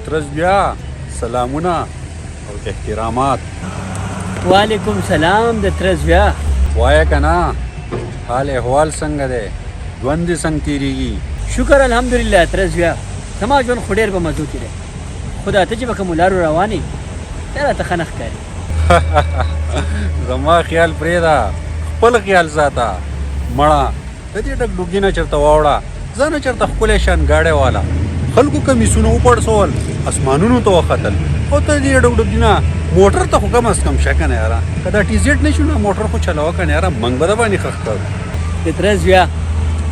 ترز بیا سلامونه او احترامات. وعلیکم سلام د ترز بیا. وایه که نه حال احوال څنګه دی؟ ژوند دې څنګه تېرېږي؟ شکر الحمدلله ترز بیا. زما ژوند خو ډېر په مزو کې دی. خو دا ته چې به کومو لارو روان یې دا راته ښه نه ښکاري. زما خیال پرېږده، خپل خیال ساته. مړه د دې ډګډوګي نه چېرته واوړه، ځانه چېرته ښکلی شان ګاډی واله. خلکو کمیسونه وپړسول، اسمانونو ته وختل، او ته دې ډګډوګي نه موټر ته خو کم از کم شه که نه یاره. که دا ټي زیډ نه شو نه موټر خو چلوه که نه یاره، موږ به د باندې ښه ښکارو. د ترز بیا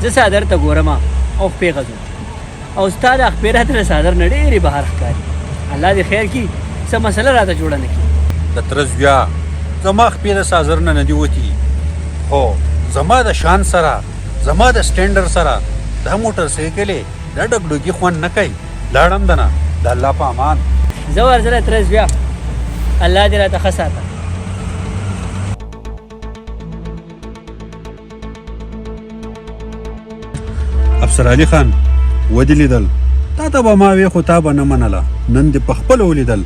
زه څادر ته ګورم او خپې غځم او ستا دا خپې راته د څادر نه ډېرې بهر ښکاري. الله دې خیر کړي څه مسله راته جوړه نه کړي. د ترز بیا زما خپې د سازر نه دي وتي، خو زما د شان سره زما د سټینډر سره دا موټر سایکلې دا ډګډوګي خوند نه کوي. لاړم ده نه د الله په امان. زه ورځله ترز بیا الله دې راته ښه ساته. افسر علي خان ودې لیدل؟ تا ته به ما وې خو تا به نه منله. نن دې په خپله ولیدل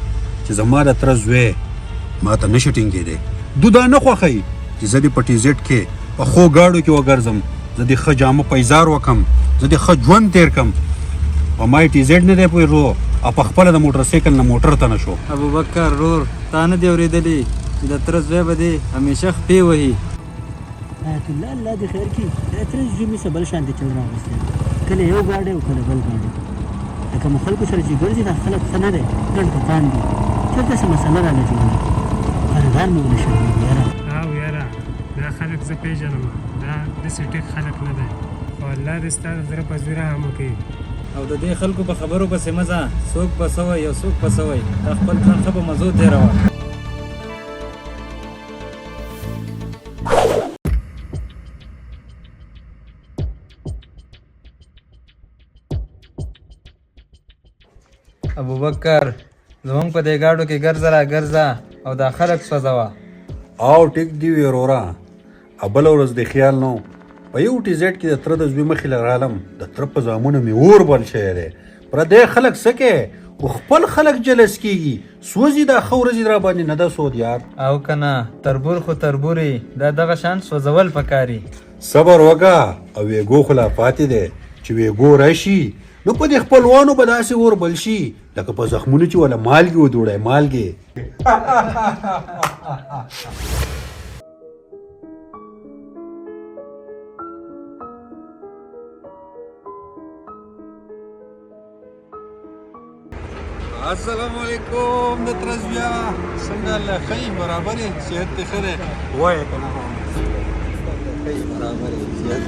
چې زما د تره زوی ما ته نشي ټینګېدی. دو دا نه خوښوي چې زه دې په ټي زیډ کې په ښو ګاډو کې وګرځم، زه دې ښه جامه پیزار وکم، زه دې ښه ژوند تېر کم. په ما یې ټي زیډ نه دی پوهېږو او په خپله د موټر سایکل نه موټر ته نه شو. ابوبکر رور تا نه دی اورېدلي چې د تره زوی به دې همیشه خپې وهي. آیت الله الله دې خیر کړي. دا ترز زوی مې څه بل شانتې چل راغوستی، کله یو ګاډی او کله بل ګاډی. لکه مو خلکو سره چې ګرځي دا خلک ښه نه دی، ګڼ کپان دي. چېرته څه مسله رانه جوړوي، خریدار مې ونه شرمېږي یاره. او یاره دا خلک زه پېژنم، دا داسې ټیک خلک نه دی. او الله دې ستا د زړه په زویره هم وکړي. او د دې خلکو په خبرو پسې مه ځه، څوک به څه وایي او څوک به څه وایي. دا خپل ژوند ښه په مزو تېروه. ابوبکر زمونږ په دې ګاډو کې ګرځه را ګرځه او دا خلک سوځوه. او ټیک دی وې وروره. بله ورځ د خیال نه په یو ټي زیډ کې د تره د زوی مخې له رالم، د تره په زامونه مې اور بل شوی دی. پردی خلک څه کوي خو خپل خلک جلس کېږي، سوځي دا ښه ورځې را باندې نه ده سود یار. او که نه تربور خو تربورې دا دغه شان سوځول پکاري. صبر وکړه او ویګو خو لا پاتې دی چې ویګو راشي نو په دې خپلوانو به داسې اور بل شي لکه په زخمونو چې ولا مالګې ودوړی مالګې. السلام علیکم د ترز بیا څنګه الله ښه برابر یې صحت دې ښه دی؟ وایه که نه ښه برابر یې صحت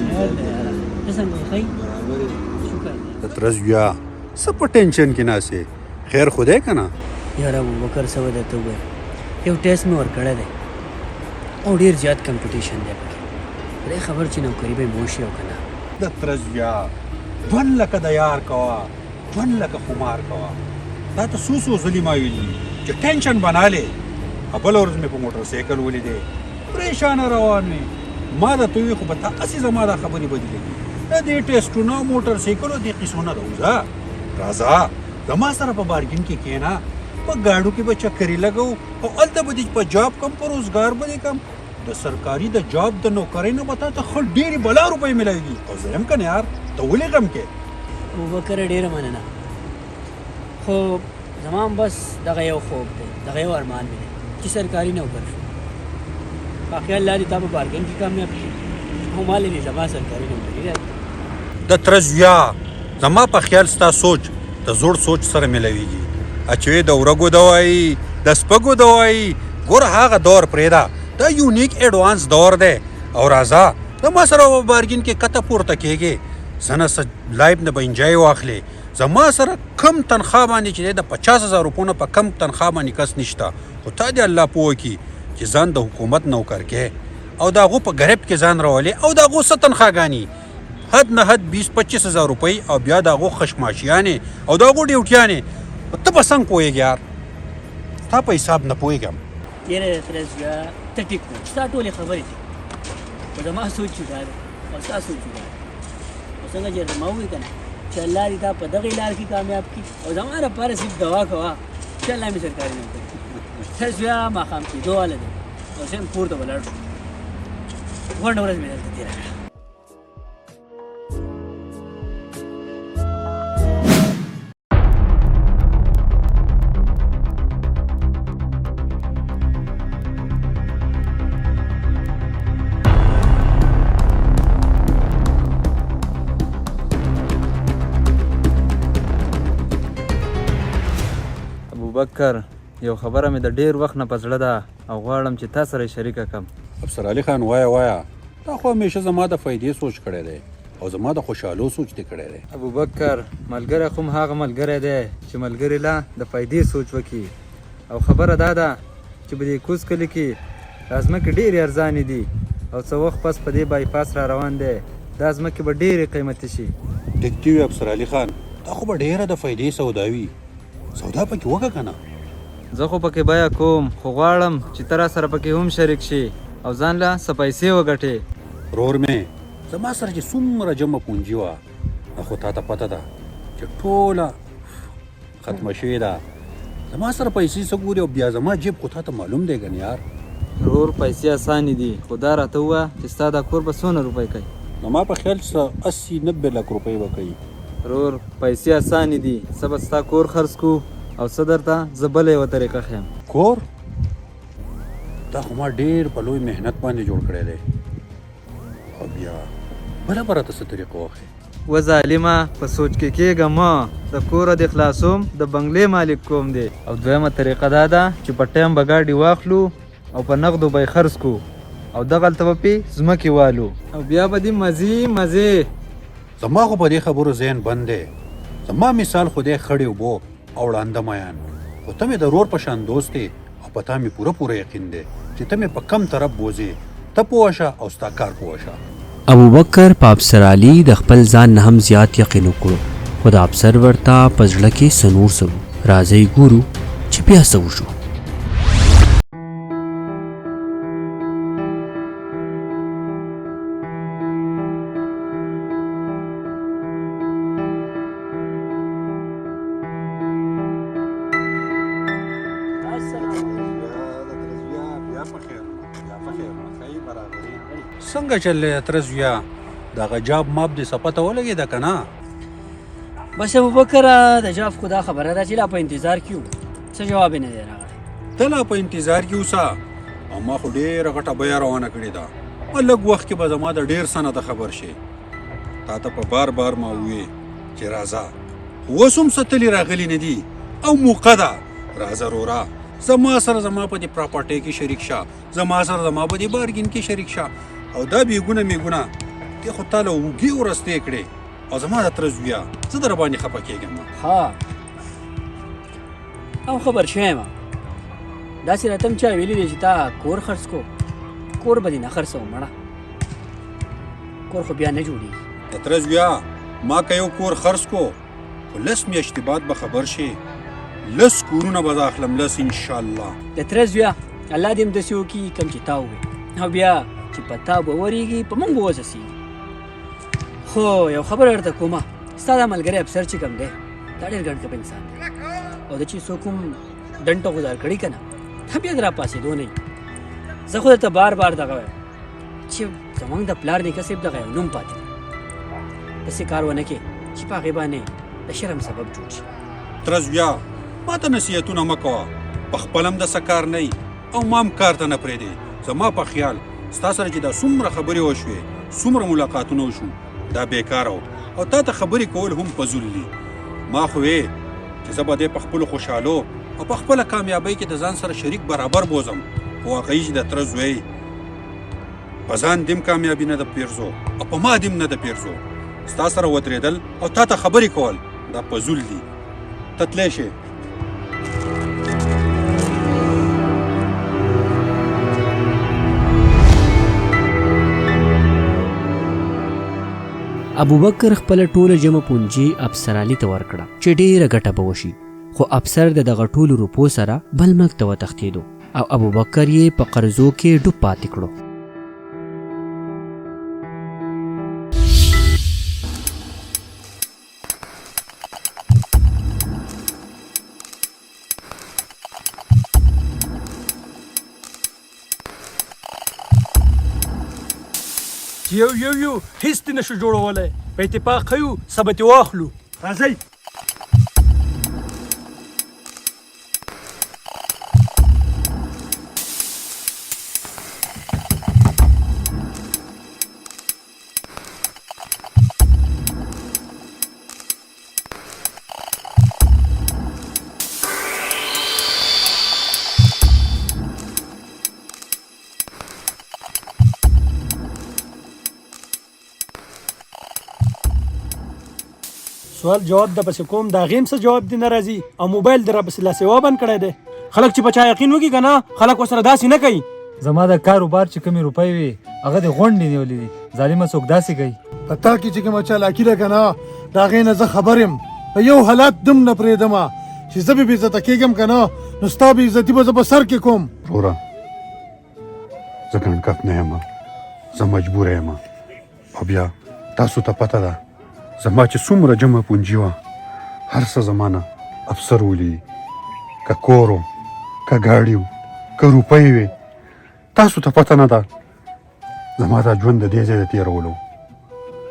ته څنګه یې ښه برابر یې. شکر د ترز بیا څه په ټینشن کې ناست یې؟ خیر خو دی که نه؟ یاره ابوبکر څه به درته ووایم، یو ټیسټ مې ورکړی دی او ډېر زیات کمپټیشن دی پکې. خدای خبر چې نوکري به یې موشي او که نه. د ترز بیا ژوند لکه د یار کوه، ژوند لکه خمار کوه. دا ته څو څو ځلې ما ویلي چې ټینشن بنالې. بله ورځ مې په موټر سایکل ولیدې پریشانه روان وې. ما درته وویل خو به تا هسې زما دا خبرې بدلې کړي. د دې ټیسټونو موټر سایکلو دې قیسو نه راوځه، راځه زما سره په بارګین کې کښېنه، په ګاډو کې به چکرې لګو او هلته به دې په جاب کم، په روزګار به دې کم. د سرکاري د جاب د نوکرۍ نه به تا ته ښه ډېرې بلا روپۍ میلاوېږي. او زه یم که نه یار، ته ولې غم کې؟ ابوبکر ډېره مننه، خو زما هم بس دغه یو خوب دی، دغه یو ارمان مې دی چې سرکاري نوکر شم. باقي الله دې تا په بارګین کې کامیاب کړي او ما دې زما سرکاري نوکري راکړي. د ترز بیا زما په خیال ستا سوچ د زوړ سوچ سره میلاوېږي. اچوې د ورږو دوایي د سپږو دوایي. ګوره هغه دور پرېږده، دا یونیک ایډوانس دور دی. او راځه زما سره په بارګین کې کته پورته کېږې، زه نه څه لایب نه به انجای واخلې. زما سره کم تنخوا باندې چې دی د 50,000 روپو نه په کم تنخوا باندې کس نشته. خو تا دې الله پوه کړي چې ځان د حکومت نوکر کې او د هغو په ګریب کې ځان راولې او د هغو څه تنخواګانې حد نه حد 20-25,000 روپۍ او بیا د هغو خشماشیانې او د هغو ډیوټیانې. ته به څنګه پوهېږې یار؟ ستا په حساب نه پوهېږم. یاره ترز بیا ته ټیک کړه، ستا ټولې خبرې ټیک خو زما سوچ چې دا دی او ستا سوچ چې دا دی. خو څنګه چې زما ووایي که نه چې الله دې تا په دغې لار کې کامیاب کړي او زما لپاره صرف دعا کوه چې الله مې سرکاري نوکري کړي. تاسو بیا ماښام کېدو واله دی او زه هم کور ته ولاړ شو. غونډه ورځ مې دلته تېره کړه. ابوبکر یو خبره مې د ډیر وخت نه په زړه ده او غواړم چې تا سره یې شریکه کړم. افسر علي خان وایه تا خو همیشه زما د فایدې سوچ کړی دی او زما د خوشحالو سوچ دې کړی دی. ابوبکر ملګری خو هغه ملګری دی چې ملګری لا د فایدې سوچ وکړي او خبره دا ده چې په دې کوز کلي کې دا ځمکې ډېرې ارزانې دي او څه وخت پس په دې بایپاس را روان دی دا ځمکې به ډېرې قیمتي شي. ټیک دي وي افسر علي خان دا خو به ډېره د فایدې سودا وي. سودا پکې وکړه که نه؟ زه خو پکې بیه کوم خو غواړم چې ته را سره پکې هم شریک شي او ځان له څه پیسې وګټې. رور مې زما سره چې څومره جمع پونجي وه نو خو تا ته پته ده چې ټوله ختمه شوې ده. زما سره پیسې څه ګوري او بیا زما جیب خو تا ته معلوم دی ګنې یار. رور پیسې اسانې دي خو دا راته ووایه چې ستا دا کور به څونه روپۍ کوي؟ زما په خیال څه 80-90 لک روپۍ به کوي. رور پیسې اسانې دي څه به ستا کور خرڅ کړو او څه درته زه بله یوه طریقه ښیم. کور دا خو ما ډېر په لوی محنت باندې جوړ کړی دی او بیا بله به راته څه طریقه وښیې؟ و ظالمه په سوچ کې کېږه مه د کوره دې خلاصوم د بنګلې مالک کوم دی او دویمه طریقه دا ده چې په ټایم به ګاډي واخلو او په نغدو به یې خرڅ کړو او دغلته به پې ځمکې والو او بیا به دې مزې زما خو په دې خبرو ذهن بند دی. زما مثال خو دی خړې اوبو او ړانده میان خو ته مې د رور په شان دوست دی او په تا مې پوره یقین دی چې ته مې په کم طرف بوځې. ته پوه شه او ستا کار پوه شه. ابوبکر په افسر علي د خپل ځان نه هم زیات یقین وکړو خو د افسر ورته په زړه کې څه نور څه وو. راځئ ګورو چې بیا څه وشو. څنګه چلې اترس بیا دغه جاب ماب دې څه پته ولګېده که نه؟ بس ابوبکر د جاب خو دا خبره ده چې لا په انتظار کې یو څه جواب یې نه دی راغلی. ته لا په انتظار کې اوسه او ما خو ډېره غټه بیه روانه کړې ده په لږ وخت کې به زما د ډېر څه نه د خبر شي. تا ته په بار ما ووې چې راځه خو اوس هم څه تلې راغلي نه دي او موقع ده. راځه رورا زما سره زما په دې پراپرټۍ کې شریک شه زما سره زما په دې بارګین کې شریک شه او دا بیګونه میګونه دې خو تا له اوږې ورستې کړې او زما د تره زویه زه در باندې خفه کېږم. ها او خبر شوی یم داسې راته هم چا ویلي دی چې تا کور خرڅ کو کور به دې نه خرڅوم مړه کور خو بیا نه جوړېږي. د تره زویه ما که یو کور خرڅ کو خو 10 میاشتې بعد به خبر شي 10 کورونه به زه اخلم 10 انشاءالله. د تره زویه الله دې هم داسې وکړي کوم چې تا ووې او بیا چې په تا به ورېږي په موږ به وځسېږي. خو یو خبره درته کومه ستا دا ملګری افسر چې کوم دی دا ډېر ګڼکپ انسان دی او د چې څوک هم ډنډه غوځار کړي که نه تا بیا د راپاسېدو نه وي. زه خو درته بار دغه وایم چې زموږ د پلار نیکه صاحب دغه یو نوم پاتې دی داسې کار ونه کړې چې په هغې باندې د شرم سبب جوړ شي. تره زویه ما ته نصیحتونه مه کوه په خپل هم داسې کار نه او ما هم کار ته نه پرېږدې. زما په خیال ستا سره چې دا څومره خبرې وشوې څومره ملاقاتونه وشو دا بیکاره و او تا ته خبرې کول هم فضول دي. ما خو وې چې زه به دې په خپلو خوشحالو او په خپله کامیابۍ کې د ځان سره شریک برابر بوزم خو واقعي چې د تره زوی په ځان دې هم کامیابي نه ده پیرزو او په ما دې هم نه ده پیرزو. ستا سره ودرېدل او تا ته خبرې کول دا فضول دي. ته تلی شې. ابوبکر خپل ټوله جمع پونجي افسر علي ته ورکړه چې ډیره ګټه به وشي خو افسر د دغه ټولو روپو سره بل ملک ته وتښتېدو او ابوبکر یې په قرضو کې ډوب پاتې کړو. یو هیڅ دې نشو جوړولی په اتفاق ښیو ثبت یې واخلو راځئ سوال جواب د پسې کوم دا غیم څه جواب دی نه راځي او موبایل در پسې لاسیوا بند کړی دی خلک چې په چا یقین وکړي که نه خلک ورسره داسې نه کوي زما د کاروبار چې کومې روپۍ وي هغه د غونډې نیولې دي ظالمه څوک داسې کوي په تا کې چې کومه چالاکي ده که نه د هغې نه زه خبر یم په یو حالات دم نه پرېږدمه چې زه به بېعزته کېږم که نه نو ستا بېعزتي به زه په سر کې کوم وروره زه ګڼکف نه یم زه مجبوره یم او بیا تاسو ته پته ده زما چې څومره جمع پونجي وه هر څه زما نه افسر ولي که کور و که ګاډي و که روپۍ وې تاسو ته پته نه ده زما دا ژوند د دې ځای د تېرولو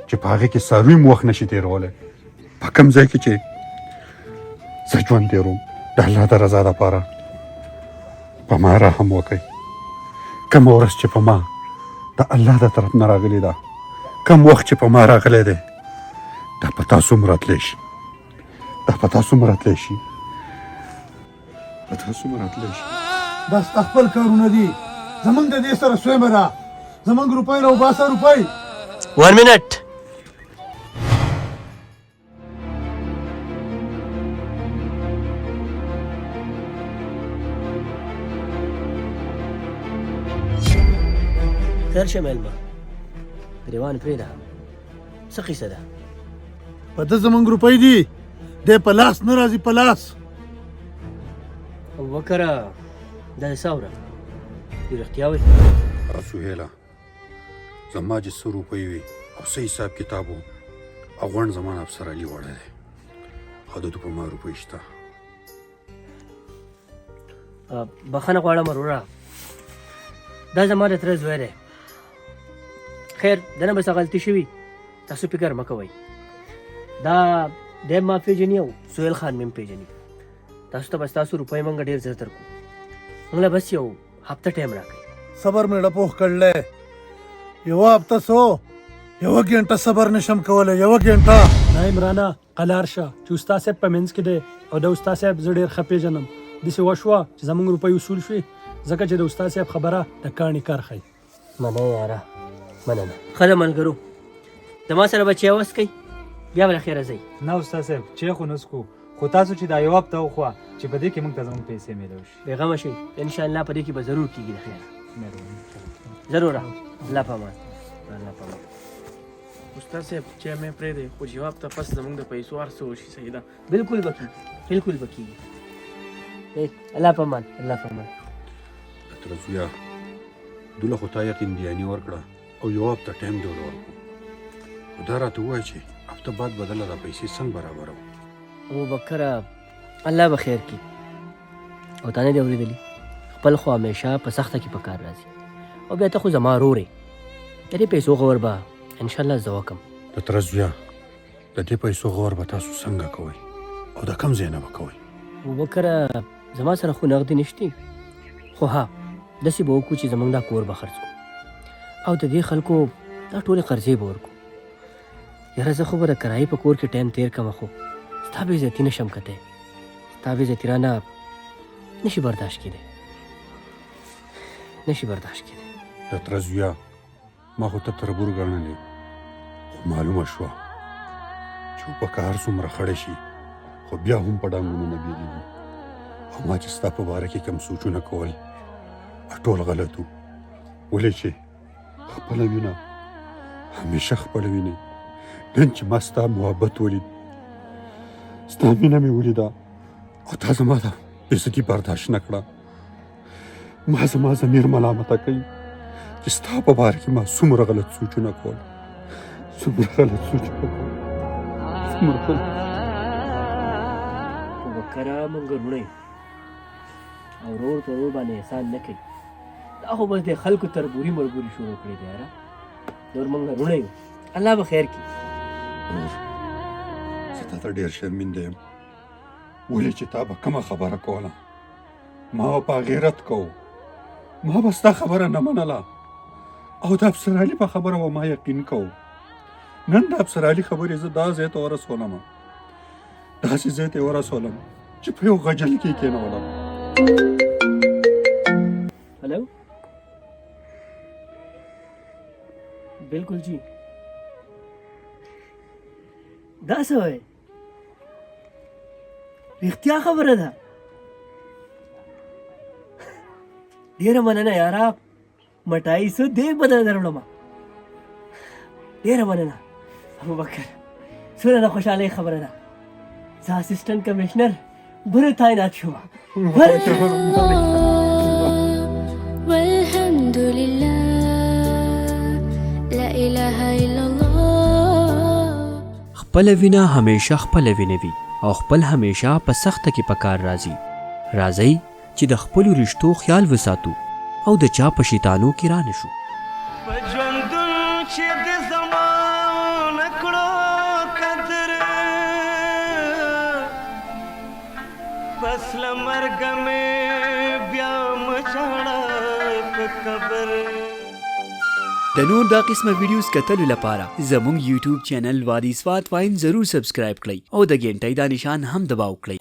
چې په هغې کې څاروي م وخت نشي تېرولی په کوم ځای کې چې زه ژوند تېروم د الله د رضا دپاره په ما رحم وکئ کومه ورځ چې په ما د الله د طرف نه راغلې ده کوم وخت چې په ما راغلی دی دا په تاسو هم راتلی شي دا په تاسو هم راتلی شي په تاسو هم راتلی شي دا ستا خپل کارونه دي زمونږ د دې سره سویمه ده زمونږ روپۍ راوباسه روپۍ 1 minute خیر شه مېلمه ګریوان پرېږده څه قیصه ده په ده زمونږ روپۍ دي دی په لاس نه راځي په لاس ابوبکره دا دې څه اورم دې رښتیا وایي سهیله زما چې څه روپۍ وي او څه حساب کتاب و او غونډ زما نه افسر علي وړی دی او د ده په ما روپۍ شته بخښنه غواړم وروره دا زما د تره زوی دی خیر دنه به څه غلطي شوي تاسو فکر مه کوئ دا دی ما پېژني او سهیل خان مې هم پېژني تاسو ته به ستاسو روپۍ موږ ډېر زر درکړو موږ له بس یو هفته ټایم راکړئ صبر مې ډپوخ کړلی یوه هفته څو یوه ګنټه صبر نشم کولی یوه ګنټه نه عمرانه قلار شه چې استاد صاحب په منځ کې دی او د استاد صاحب زه ډېر ښه پېژنم داسې وشوه چې زموږ روپۍ وصول شوې ځکه چې د استاد صاحب خبره د کاڼي کار ښایي مننه یاره مننه ښه ده ملګرو زما سره به چای وڅکئ بیا به له خیره ځئ نه استاد صاحب چای خو نه څکو خو تاسو چې دا یو هفته وخوه چې په دې کې موږ ته زموږ پیسې میلاو شي بېغمه شئ انشاءالله په دې کې به ضرور کېږي د خیره ضرور الله پامان الله پامان استاد صاحب چې مې پرېږدی خو جواب ته پس زموږ د پیسو هر څه وشي صحیح ده بالکل به کېږي بالکل به کېږي الله پامان الله پامان تره زویه دوله خو تا یقین دیاني ورکړه او یو هفته ټایم دې ورله ورکړو خو دا راته ووایه چې هفته بعد به دله دا پیسې څنګه برابروو ابوبکره الله به خیر کړي او تا نه دې اورېدلي خپل خو همیشه په سخته کې په کار راځي او بیا ته خو زما ورور یې د دې پیسو غور به انشاءالله زه وکړم د تره زویه د دې پیسو غور به تاسو څنګه کوئ او د کوم ځای نه به کوئ ابوبکره زما سره خو نغدې نشته خو ها داسې به وکړو چې زموږ دا کور به خرڅ کړو او د دې خلکو دا ټولې قرضې به ورکړو یاره زه خو به د کرایې په کور کې ټایم تېر کړم خو ستا بې عزتي نشم کتی ستا بې عزتي رانه نشي برداشت کېدی نشي برداشت کېدی د تره زویه ما خو ته تربور ګڼلې خو معلومه شوه چې په کار څومره خړې شي خو بیا هم په ډانګونو نه بېلېږي او ما چې ستا په باره کې کوم سوچونه کول ټول غلط وو ولې چې خپله وینه همیشه خپله وینئ نن چې ما ستا محبت ولید ستا مینه مې ولیده او تا زما د بېعزتي برداشت نه کړه ما زما ضمیر ملامته کوي چې ستا په باره کې ما څومره غلط سوچونه کول څومره غلط سوچونه کول څومره غلط ابوبکره موږ وروڼه یو او ورور په ورور باندې احسان نه کوي دا خو بس د خلکو تربوري مربوري شروع کړې دی یاره نور موږ نه رونه یو الله به خیر کړي زه تا ته ډېر شرمنده یم ولې چې تا به کومه خبره کوله ما به په غیرت کوو ما به ستا خبره نه منله او د افسر علي په خبره به ما یقین کوو نن د افسر علي خبرې زه دا ځای ته ورسولم داسې ځای ته یې ورسولم چې په یو غجل کې یې کېنولم हेलो बिल्कुल जी دا څه وایي رښتیا خبره ده ډېره مننه یاره مټایي څه دیګ به درته راوړم ډېره مننه ابوبکر څومره د خوشحالۍ خبره ده زه اسسټنټ کمشنر بره تعینات شوم والحمد لله لا اله الا الله خپل وینا همیشه خپل وینوي او خپل همیشه په سخته کې پکار راځي راځي چې د خپل رشتو خیال وساتو او د چا په شیطانو کې را نشو بس لمرګ مې بیا مچاړه په قبر د نور دا قسمه ویډیوز کتلو لپاره زموږ یوټیوب چینل وادي سوات وایم ضرور سبسکرایب کړئ او د ګنټۍ دا نشان هم دباو کړئ